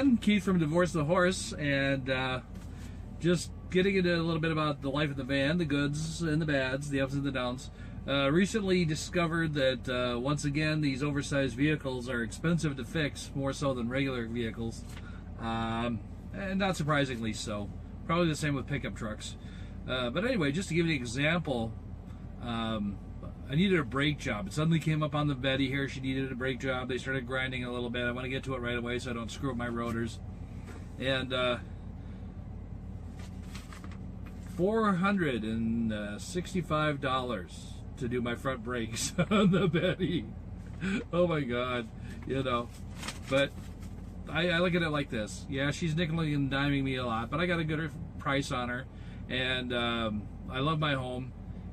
again, Keith from Divorce the Horse, and just getting into a little bit about the life of the van, the goods and the bads, the ups and the downs. Recently discovered that once again these oversized vehicles are expensive to fix, more so than regular vehicles, and not surprisingly so. Probably the same with pickup trucks. But anyway, just to give you an example, I needed a brake job. It suddenly came up on the Betty here. She needed a brake job. They started grinding a little bit. I want to get to it right away so I don't screw up my rotors. And $465 to do my front brakes on the Betty. Oh my God, you know. But I look at it like this. Yeah, she's nickeling and diming me a lot, but I got a good price on her. And I love my home.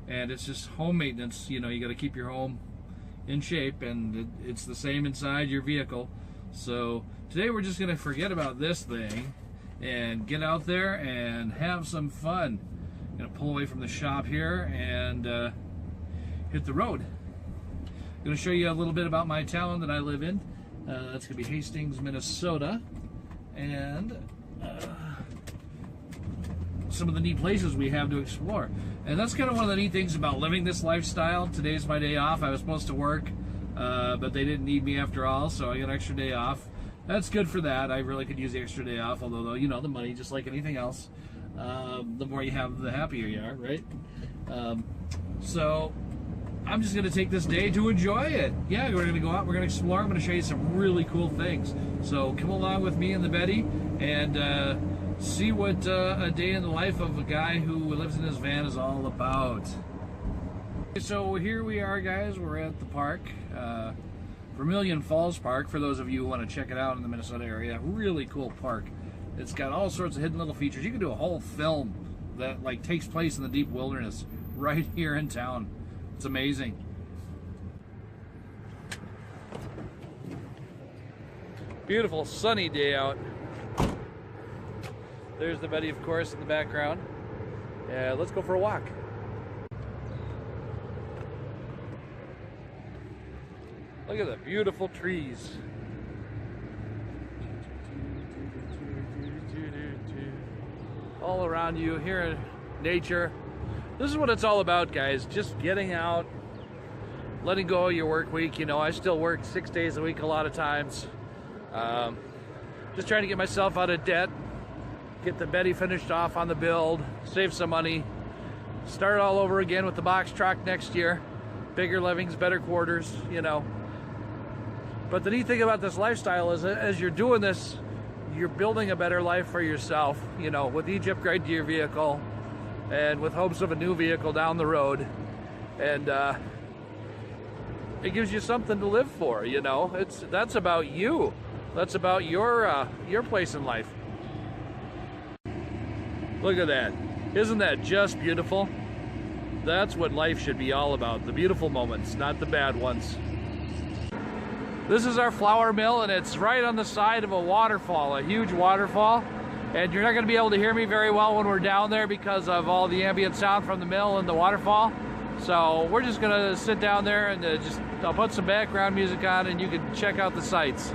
And it's just home maintenance. You know, you got to keep your home in shape, and it's the same inside your vehicle. So today we're just going to forget about this thing and get out there and have some fun. I'm going to pull away from the shop here and hit the road. I'm going to show you a little bit about my town that I live in. That's going to be Hastings, Minnesota, and some of the neat places we have to explore. And that's kind of one of the neat things about living this lifestyle. Today's my day off. I was supposed to work, but they didn't need me after all, so I got an extra day off. That's good for that. I really could use the extra day off, although, you know, the money, just like anything else, the more you have, the happier you are, right? So I'm just going to take this day to enjoy it. Yeah, we're going to go out, we're going to explore, I'm going to show you some really cool things. So come along with me and the Betty, and see what a day in the life of a guy who lives in his van is all about. So here we are, guys. We're at the park, Vermilion Falls Park, for those of you who want to check it out in the Minnesota area. Really cool park. It's got all sorts of hidden little features. You can do a whole film that like takes place in the deep wilderness right here in town. It's amazing. Beautiful sunny day out. There's the Betty, of course, in the background. Let's go for a walk. Look at the beautiful trees. All around you here in nature. This is what it's all about, guys. Just getting out, letting go of your work week. You know, I still work 6 days a week a lot of times. Just trying to get myself out of debt. Get the Betty finished off on the build, save some money, start all over again with the box truck next year. Bigger livings, better quarters, you know. But the neat thing about this lifestyle is that as you're doing this, you're building a better life for yourself, you know, with each upgrade to your vehicle and with hopes of a new vehicle down the road. And it gives you something to live for, you know. That's about you. That's about your place in life. Look at that. Isn't that just beautiful? That's what life should be all about. The beautiful moments, not the bad ones. This is our flour mill, and it's right on the side of a waterfall, a huge waterfall. And you're not going to be able to hear me very well when we're down there because of all the ambient sound from the mill and the waterfall. So we're just going to sit down there and I'll put some background music on and you can check out the sights.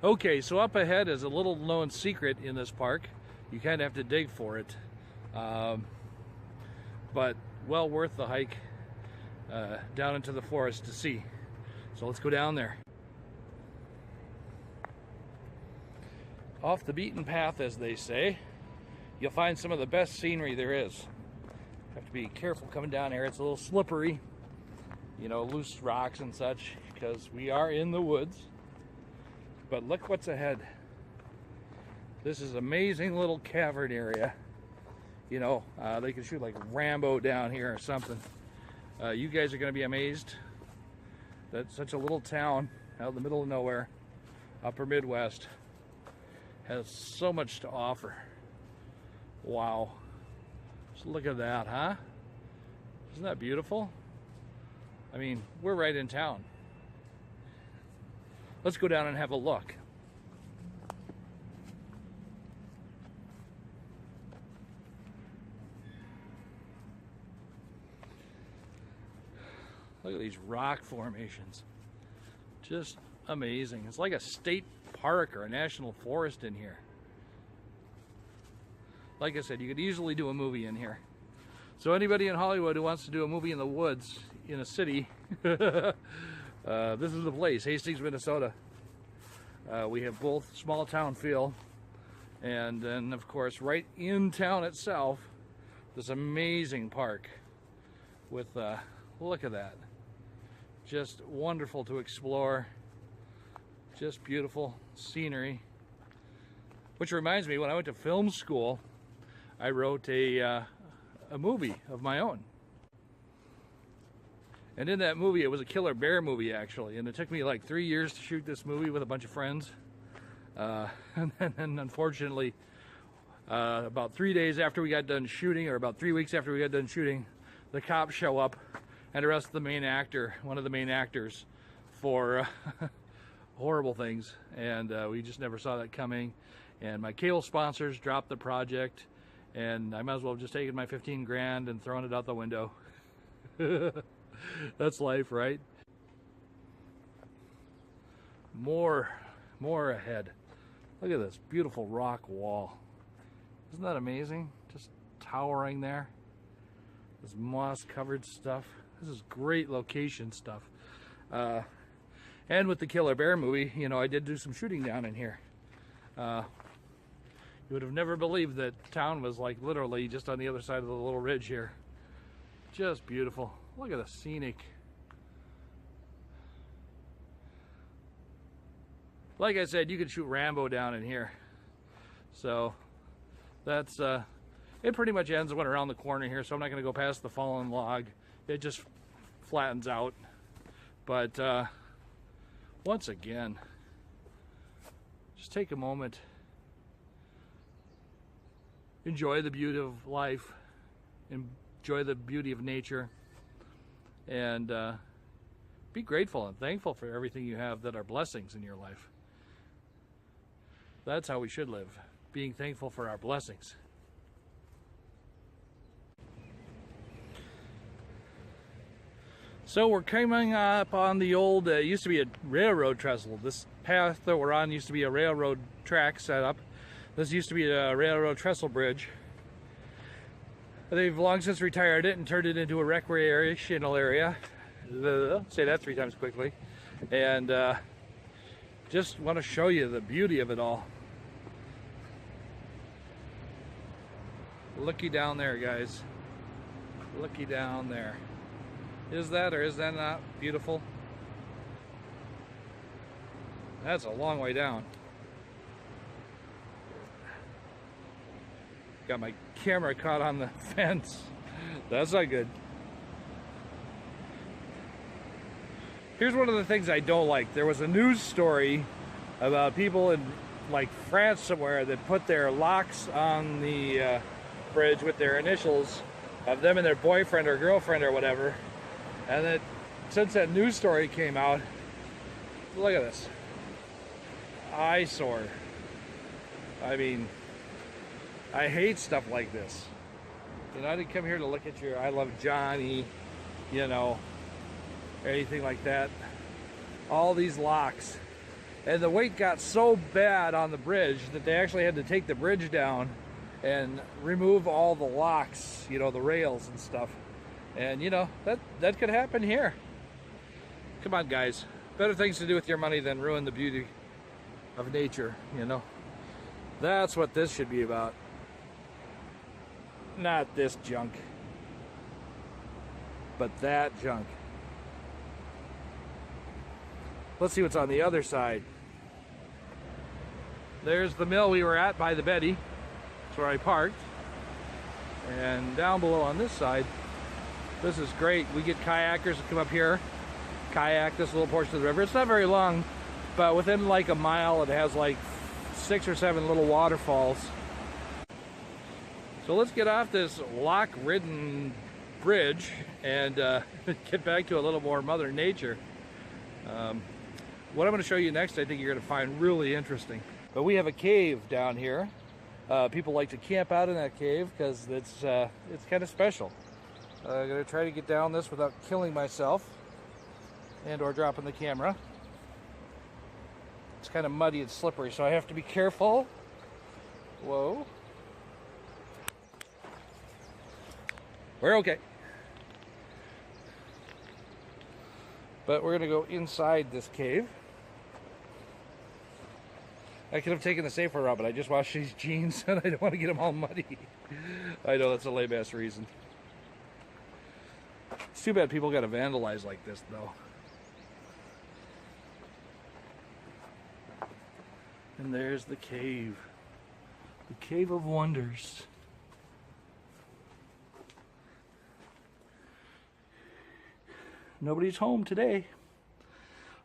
Okay, so up ahead is a little known secret in this park. You kind of have to dig for it, but well worth the hike down into the forest to see. So let's go down there. Off the beaten path, as they say, you'll find some of the best scenery there is. Have to be careful coming down here. It's a little slippery, you know, loose rocks and such, because we are in the woods. But look what's ahead. This is amazing little cavern area. You know, they could shoot like Rambo down here or something. You guys are going to be amazed that such a little town out in the middle of nowhere, upper Midwest, has so much to offer. Wow. Just look at that, huh? Isn't that beautiful? I mean, we're right in town. Let's go down and have a look. Look at these rock formations. Just amazing. It's like a state park or a national forest in here. Like I said, you could easily do a movie in here. So anybody in Hollywood who wants to do a movie in the woods, in a city, this is the place, Hastings, Minnesota. We have both small town feel, and then of course right in town itself, this amazing park with, look at that. Just wonderful to explore. Just beautiful scenery. Which reminds me, when I went to film school, I wrote a movie of my own. And in that movie, it was a killer bear movie, actually. And it took me like 3 years to shoot this movie with a bunch of friends. And then unfortunately, about 3 days after we got done shooting, or about 3 weeks after we got done shooting, the cops show up and arrest the main actor, one of the main actors, for horrible things. And we just never saw that coming. And my cable sponsors dropped the project, and I might as well have just taken my 15 grand and thrown it out the window. That's life, right? More ahead. Look at this beautiful rock wall. Isn't that amazing? Just towering there. This moss-covered stuff. This is great location stuff. And with the Killer Bear movie, you know, I did do some shooting down in here. You would have never believed that town was like literally just on the other side of the little ridge here. Just beautiful. Look at the scenic. Like I said, you could shoot Rambo down in here. So that's it pretty much ends when around the corner here, so I'm not going to go past the fallen log. It just flattens out. But once again, just take a moment. Enjoy the beauty of life. Enjoy the beauty of nature. And be grateful and thankful for everything you have that are blessings in your life. That's how we should live, being thankful for our blessings. So we're coming up on the old, it used to be a railroad trestle. This path that we're on used to be a railroad track set up. This used to be a railroad trestle bridge. They've long since retired it and turned it into a recreational area. Say that 3 times quickly. And just want to show you the beauty of it all. Looky down there, guys. Looky down there. Is that or is that not beautiful? That's a long way down. Got my camera caught on the fence. That's not good. Here's one of the things I don't like. There was a news story about people in like France somewhere that put their locks on the bridge with their initials of them and their boyfriend or girlfriend or whatever. And that since that news story came out, look at this. Eyesore. I mean, I hate stuff like this. You know, I didn't come here to look at your I Love Johnny, you know, or anything like that. All these locks. And the weight got so bad on the bridge that they actually had to take the bridge down and remove all the locks, you know, the rails and stuff. And you know, that could happen here. Come on, guys. Better things to do with your money than ruin the beauty of nature, you know. That's what this should be about. Not this junk, but that junk. Let's see what's on the other side. There's the mill we were at by the Betty. That's where I parked. And down below on this side, this is great. We get kayakers to come up here, kayak this little portion of the river. It's not very long, but within like a mile, it has like 6 or 7 little waterfalls. So let's get off this lock-ridden bridge and get back to a little more Mother Nature. What I'm going to show you next, I think you're going to find really interesting. But we have a cave down here. People like to camp out in that cave because it's kind of special. I'm going to try to get down this without killing myself and or dropping the camera. It's kind of muddy and slippery, so I have to be careful. Whoa. We're okay. But we're going to go inside this cave. I could have taken the safer route, but I just washed these jeans and I don't want to get them all muddy. I know that's a lame-ass reason. It's too bad people got to vandalize like this, though. And there's the cave. The Cave of Wonders. Nobody's home today.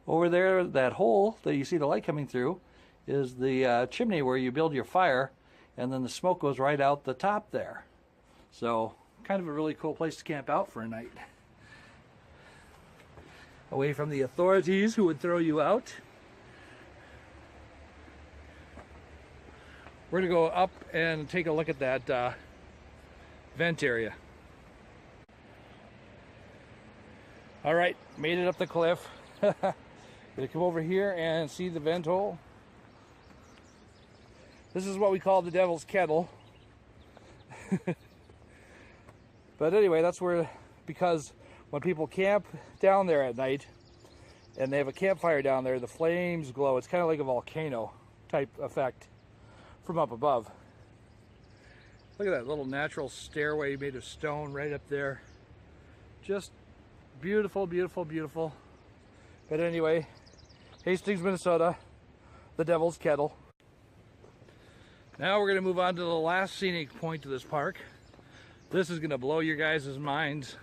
Over there, that hole that you see the light coming through is the chimney where you build your fire, and then the smoke goes right out the top there. So, kind of a really cool place to camp out for a night. Away from the authorities who would throw you out. We're going to go up and take a look at that vent area. All right, made it up the cliff. Gonna come over here and see the vent hole. This is what we call the Devil's Kettle. But anyway, that's where, because when people camp down there at night and they have a campfire down there, the flames glow. It's kind of like a volcano type effect from up above. Look at that little natural stairway made of stone right up there. Just beautiful, beautiful, beautiful. But anyway, Hastings, Minnesota, the Devil's Kettle. Now we're going to move on to the last scenic point of this park. This is going to blow your guys' minds.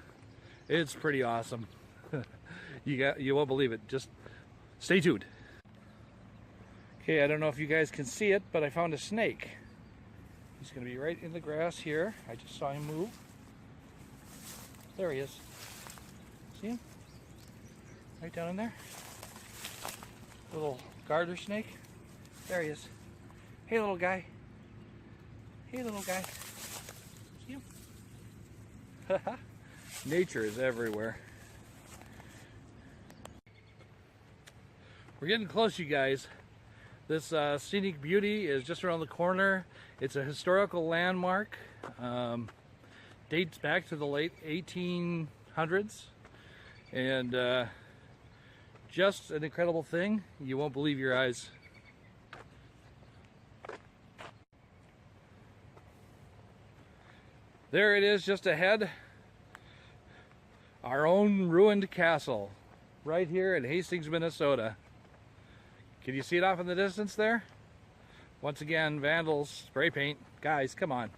It's pretty awesome. You won't believe it. Just stay tuned. Okay, I don't know if you guys can see it, but I found a snake. He's going to be right in the grass here. I just saw him move. There he is. See him? Right down in there. Little garter snake. There he is. Hey, little guy. Hey, little guy. See him? Nature is everywhere. We're getting close, you guys. This scenic beauty is just around the corner. It's a historical landmark. Dates back to the late 1800s. And just an incredible thing. You won't believe your eyes. There it is just ahead. Our own ruined castle. Right here in Hastings, Minnesota. Can you see it off in the distance there? Once again, vandals, spray paint. Guys, come on.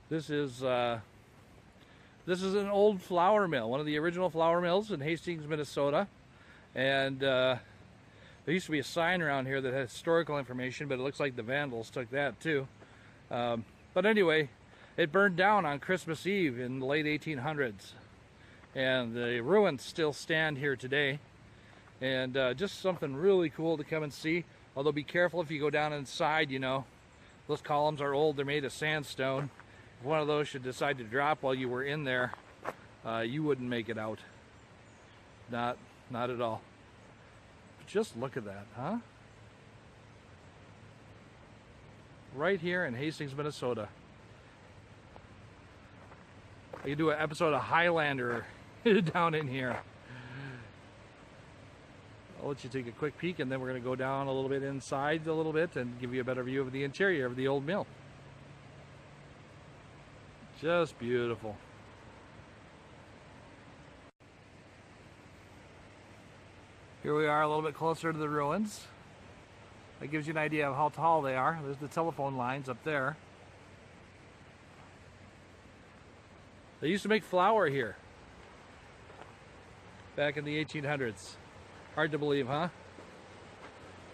This is an old flour mill, one of the original flour mills in Hastings, Minnesota. And there used to be a sign around here that had historical information, but it looks like the vandals took that too. But anyway, it burned down on Christmas Eve in the late 1800s. And the ruins still stand here today. And just something really cool to come and see. Although be careful if you go down inside, you know. Those columns are old, they're made of sandstone. If one of those should decide to drop while you were in there, you wouldn't make it out. Not not at all. But just look at that, huh? Right here in Hastings, Minnesota. I could do an episode of Highlander down in here. I'll let you take a quick peek, and then we're going to go down a little bit inside a little bit and give you a better view of the interior of the old mill. Just beautiful. Here we are a little bit closer to the ruins. That gives you an idea of how tall they are. There's the telephone lines up there. They used to make flour here back in the 1800s. Hard to believe, huh?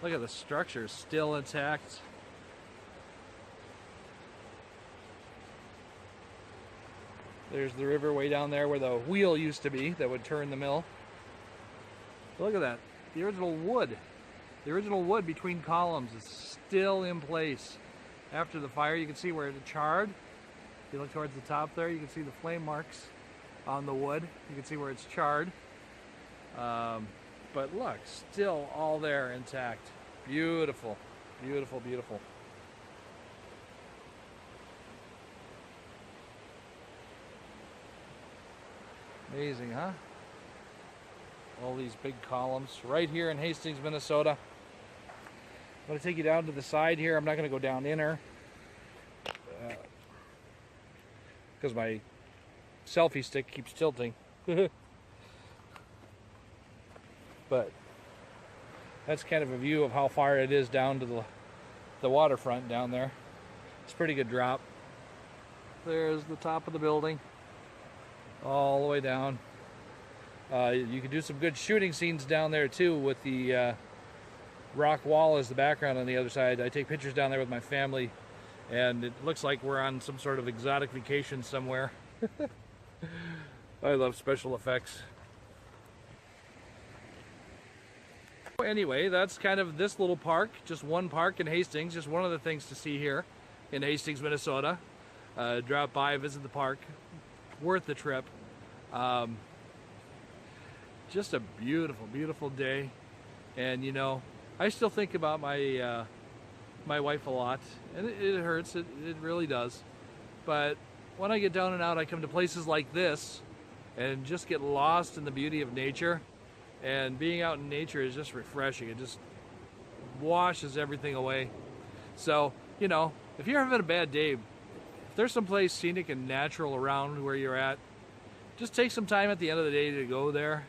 Look at the structure, still intact. There's the river way down there where the wheel used to be that would turn the mill. Look at that. The original wood. The original wood between columns is still in place. After the fire, you can see where it charred. If you look towards the top there, you can see the flame marks on the wood. You can see where it's charred. But look, still all there intact. Beautiful, beautiful, beautiful. Amazing, huh? All these big columns right here in Hastings, Minnesota. I'm going to take you down to the side here. I'm not going to go down in her because my selfie stick keeps tilting. But that's kind of a view of how far it is down to the waterfront down there. It's a pretty good drop. There's the top of the building all the way down. You can do some good shooting scenes down there too with the rock wall as the background on the other side. I take pictures down there with my family, and it looks like we're on some sort of exotic vacation somewhere. I love special effects. Anyway, that's kind of this little park, just one park in Hastings, just one of the things to see here in Hastings, Minnesota. Drop by, visit the park, worth the trip. Just a beautiful, beautiful day. And you know, I still think about my my wife a lot, and it hurts, it really does. But when I get down and out, I come to places like this and just get lost in the beauty of nature. And being out in nature is just refreshing. It just washes everything away. So, you know, if you're having a bad day, if there's some place scenic and natural around where you're at, just take some time at the end of the day to go there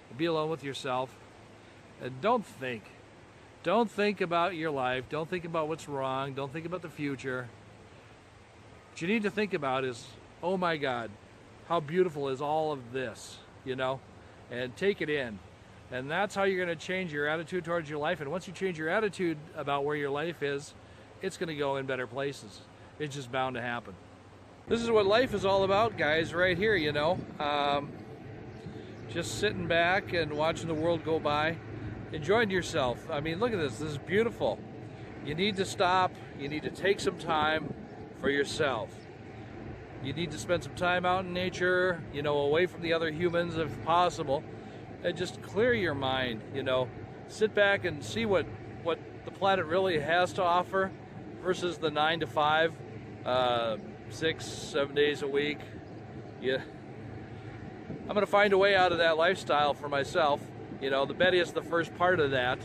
and be alone with yourself. And don't think. Don't think about your life. Don't think about what's wrong. Don't think about the future. What you need to think about is, oh my God, how beautiful is all of this, you know? And take it in. And that's how you're going to change your attitude towards your life. And once you change your attitude about where your life is, it's going to go in better places. It's just bound to happen. This is what life is all about, guys, right here, you know. Just sitting back and watching the world go by. Enjoying yourself. I mean, look at this. This is beautiful. You need to stop. You need to take some time for yourself. You need to spend some time out in nature, you know, away from the other humans if possible. And just clear your mind, you know. Sit back and see what the planet really has to offer versus the 9 to 5, 6, 7 days a week. Yeah, I'm going to find a way out of that lifestyle for myself. You know, the Betty is the first part of that.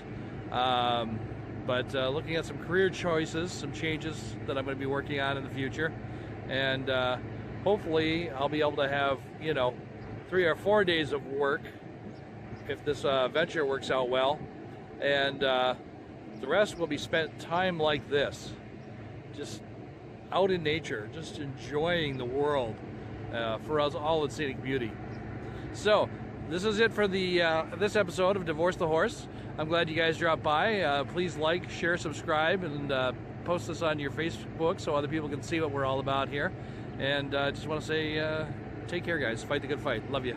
But looking at some career choices, some changes that I'm going to be working on in the future. And hopefully I'll be able to have, you know, 3 or 4 days of work if this venture works out well, and the rest will be spent time like this, just out in nature, just enjoying the world for us all in scenic beauty. So this is it for the this episode of Divorce the Horse. I'm glad you guys dropped by. Please like, share, subscribe, and post this on your Facebook so other people can see what we're all about here. And I just want to say take care, guys. Fight the good fight. Love you.